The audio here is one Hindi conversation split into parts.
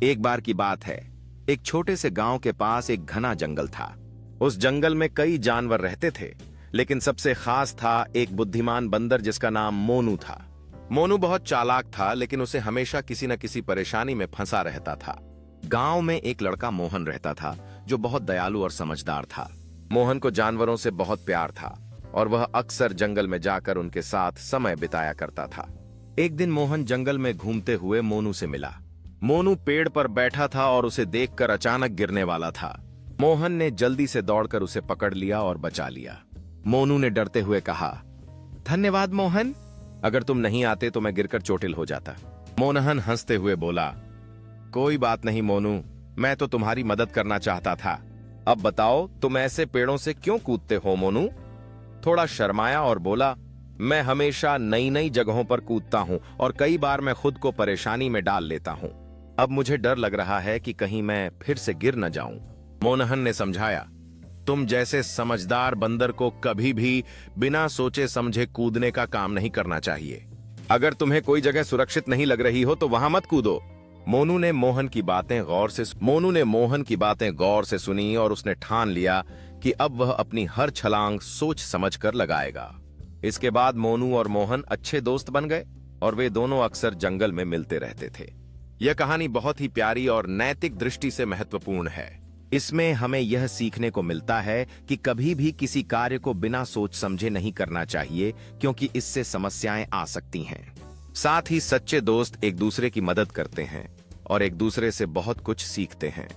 एक बार की बात है, एक छोटे से गांव के पास एक घना जंगल था। उस जंगल में कई जानवर रहते थे, लेकिन सबसे खास था एक बुद्धिमान बंदर जिसका नाम मोनू था। मोनू बहुत चालाक था, लेकिन उसे हमेशा किसी न किसी परेशानी में फंसा रहता था। गांव में एक लड़का मोहन रहता था, जो बहुत दयालु और समझदार था। मोहन को जानवरों से बहुत प्यार था और वह अक्सर जंगल में जाकर उनके साथ समय बिताया करता था। एक दिन मोहन जंगल में घूमते हुए मोनू से मिला। मोनू पेड़ पर बैठा था और उसे देखकर अचानक गिरने वाला था। मोहन ने जल्दी से दौड़कर उसे पकड़ लिया और बचा लिया। मोनू ने डरते हुए कहा, धन्यवाद मोहन, अगर तुम नहीं आते तो मैं गिरकर चोटिल हो जाता। मोहन हंसते हुए बोला, कोई बात नहीं मोनू, मैं तो तुम्हारी मदद करना चाहता था। अब बताओ, तुम ऐसे पेड़ों से क्यों कूदते हो मोनू? थोड़ा शर्माया और बोला, मैं हमेशा नई नई जगहों पर कूदता हूं और कई बार मैं खुद को परेशानी में डाल लेता हूं। अब मुझे डर लग रहा है कि कहीं मैं फिर से गिर न जाऊं। मोहन ने समझाया, तुम जैसे समझदार बंदर को कभी भी बिना सोचे समझे कूदने का काम नहीं करना चाहिए। अगर तुम्हें कोई जगह सुरक्षित नहीं लग रही हो तो वहां मत कूदो। मोनू ने मोहन की बातें गौर से सुनी और उसने ठान लिया कि अब वह अपनी हर छलांग सोच समझकर लगाएगा। इसके बाद मोनू और मोहन अच्छे दोस्त बन गए और वे दोनों अक्सर जंगल में मिलते रहते थे। यह कहानी बहुत ही प्यारी और नैतिक दृष्टि से महत्वपूर्ण है। इसमें हमें यह सीखने को मिलता है कि कभी भी किसी कार्य को बिना सोच समझे नहीं करना चाहिए, क्योंकि इससे समस्याएं आ सकती हैं। साथ ही सच्चे दोस्त एक दूसरे की मदद करते हैं और एक दूसरे से बहुत कुछ सीखते हैं।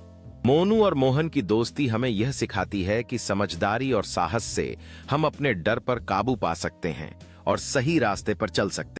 मोनू और मोहन की दोस्ती हमें यह सिखाती है कि समझदारी और साहस से हम अपने डर पर काबू पा सकते हैं और सही रास्ते पर चल सकते हैं।